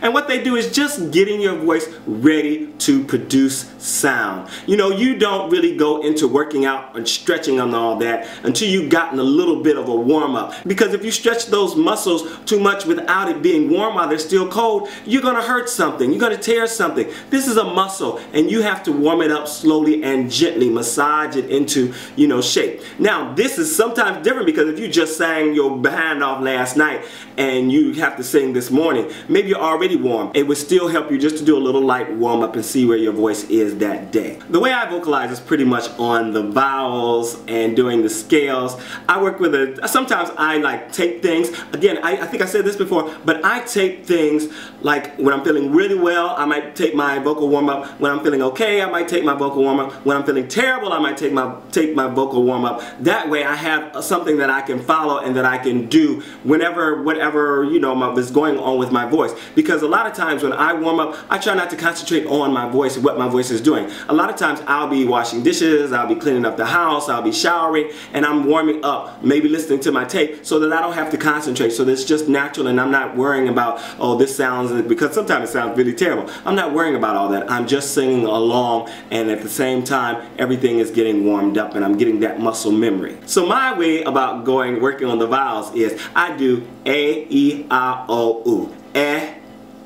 And what they do is just getting your voice ready to produce sound. You know, you don't really go into working out and stretching and all that until you've gotten a little bit of a warm-up. Because if you stretch those muscles too much without it being warm while they're still cold, you're going to hurt something. You're going to tear something. This is a muscle, and you have to warm it up slowly and gently, massage it into, you know, shape. Now, this is sometimes different because if you just sang your behind off last night and you have to sing this morning, maybe you're already warm. It would still help you just to do a little light warm up and see where your voice is that day. The way I vocalize is pretty much on the vowels and doing the scales. I work with sometimes I like tape things. Again, I think I said this before, but I tape things like when I'm feeling really well, I might take my vocal warm up. When I'm feeling okay, I might take my vocal warm up. When I'm feeling terrible, I might take my vocal warm up. That way I have something that I can follow and that I can do whenever, whatever, you know, is going on with my voice. Because a lot of times when I warm up, I try not to concentrate on my voice and what my voice is doing. A lot of times I'll be washing dishes, I'll be cleaning up the house, I'll be showering, and I'm warming up, maybe listening to my tape so that I don't have to concentrate, so that it's just natural and I'm not worrying about, oh, this sounds, because sometimes it sounds really terrible. I'm not worrying about all that. I'm just singing along, and at the same time, everything is getting warmed up and I'm getting that muscle memory. So my way about working on the vowels is I do A, E, I, O, U.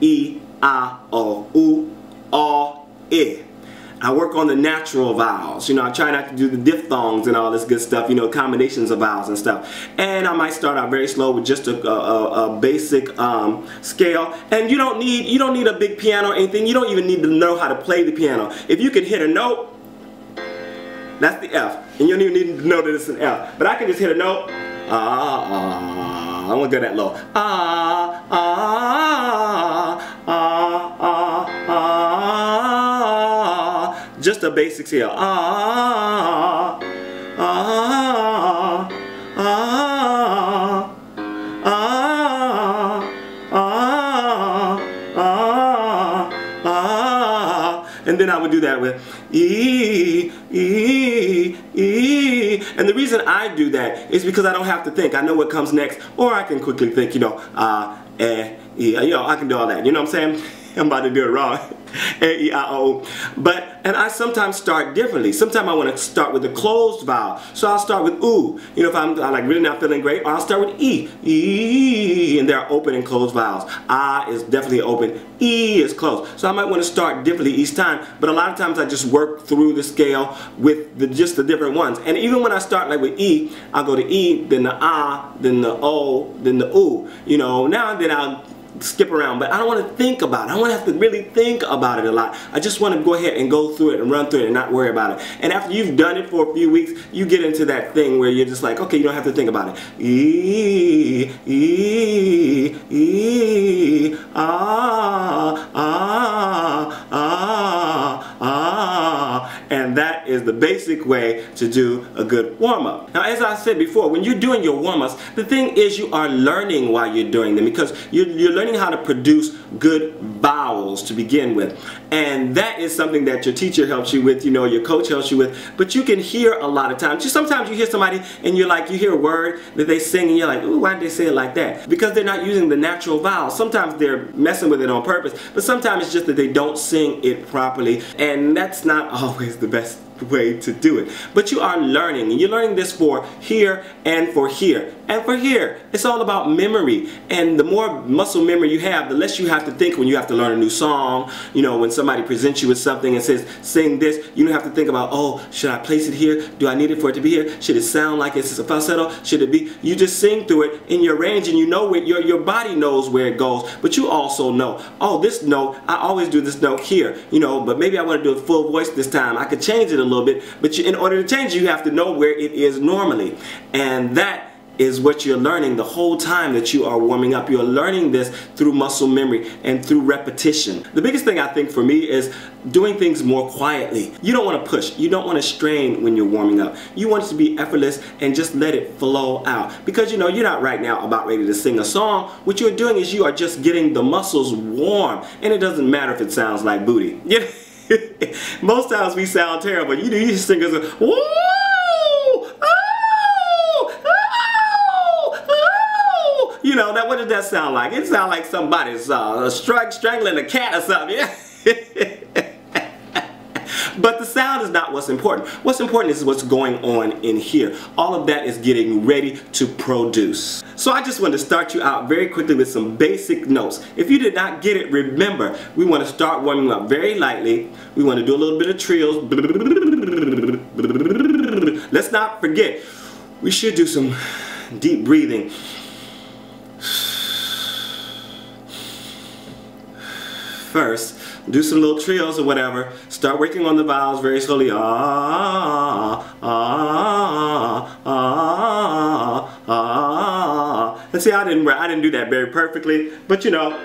E, I, O, U, O, I. I work on the natural vowels. You know, I try not to do the diphthongs and all this good stuff, you know, combinations of vowels and stuff. And I might start out very slow with just a basic scale. And you don't need a big piano or anything. You don't even need to know how to play the piano. If you can hit a note, that's the F. And you don't even need to know that it's an F. But I can just hit a note. I won't go that low. Just a basic scale. And then I would do that with E, E, E. And the reason I do that is because I don't have to think. I know what comes next, or I can quickly think, you know, E. You know, I can do all that. You know what I'm saying? I'm about to do it wrong. A, E, I, O. And I sometimes start differently. Sometimes I want to start with a closed vowel. So I'll start with U. You know, if I'm like really not feeling great, or I'll start with E. E, and they're open and closed vowels. I is definitely open. E is closed. So I might want to start differently each time, but a lot of times I just work through the scale with just the different ones. And even when I start like with E, I'll go to E, then the A, then the O, then the U. You know, now and then I'll skip around, but I don't want to think about it. I don't want to have to really think about it a lot. I just want to go ahead and go through it and run through it and not worry about it. And after you've done it for a few weeks, you get into that thing where you're just like, okay, you don't have to think about it. E, E, E, ah, ah, ah, ah. And that is the basic way to do a good warm-up. Now, as I said before, when you're doing your warm-ups, the thing is you are learning while you're doing them, because you're learning how to produce good vowels to begin with. And that is something that your teacher helps you with, you know, your coach helps you with. But you can hear a lot of times. Sometimes you hear somebody and you're like, you hear a word that they sing and you're like, ooh, why did they say it like that? Because they're not using the natural vowels. Sometimes they're messing with it on purpose, but sometimes it's just that they don't sing it properly. And that's not always the best way to do it. But you are learning, and you're learning this for here and for here. And for here, it's all about memory. And the more muscle memory you have, the less you have to think when you have to learn a new song. You know, when somebody presents you with something and says, sing this, you don't have to think about, oh, should I place it here? Do I need it for it to be here? Should it sound like it's a falsetto? Should it be? You just sing through it in your range, and you know where your body knows where it goes. But you also know, oh, this note, I always do this note here, you know, but maybe I want to do a full voice this time. I could change it a little bit, but in order to change it, you have to know where it is normally. And that is what you're learning the whole time that you are warming up. You're learning this through muscle memory and through repetition. The biggest thing I think for me is doing things more quietly. You don't want to push. You don't want to strain when you're warming up. You want it to be effortless and just let it flow out. Because you know, you're not right now about ready to sing a song. What you're doing is you are just getting the muscles warm. And it doesn't matter if it sounds like booty. Most times we sound terrible. You singers are, woo! You know, that does that sound like? It sounds like somebody's strangling a cat or something. Yeah? But the sound is not what's important. What's important is what's going on in here. All of that is getting ready to produce. So I just want to start you out very quickly with some basic notes. If you did not get it, remember, we want to start warming up very lightly. We want to do a little bit of trills. Let's not forget, we should do some deep breathing. First, do some little trills or whatever. Start working on the vowels very slowly. And see, I didn't do that very perfectly, but you know.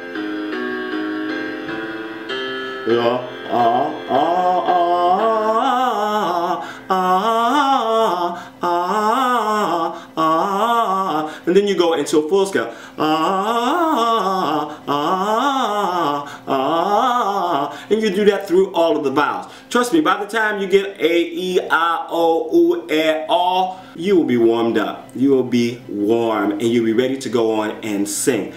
And then you go into a full scale. And you do that through all of the vowels. Trust me, by the time you get A, E, I, O, U, E, O, you will be warmed up. You will be warm and you'll be ready to go on and sing.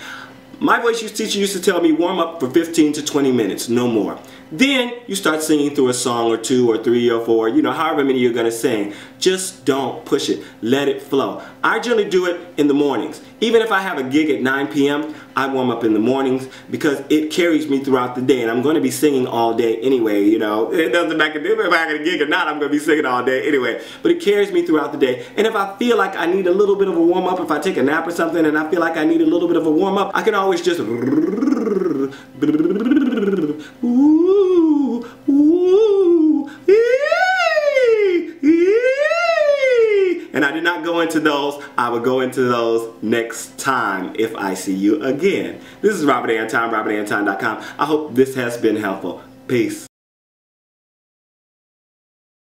My voice teacher used to tell me warm up for 15 to 20 minutes, no more. Then you start singing through a song or 2 or 3 or 4, you know, however many you're going to sing. Just don't push it. Let it flow. I generally do it in the mornings. Even if I have a gig at 9 p.m., I warm up in the mornings because it carries me throughout the day. And I'm going to be singing all day anyway, you know. It doesn't make a difference if I have a gig or not. I'm going to be singing all day anyway. But it carries me throughout the day. And if I feel like I need a little bit of a warm up, if I take a nap or something and I feel like I need a little bit of a warm up, I can always just ooh, ooh, and I did not go into those. I will go into those next time if I see you again. This is Robert Anton, robertanton.com. I hope this has been helpful. Peace.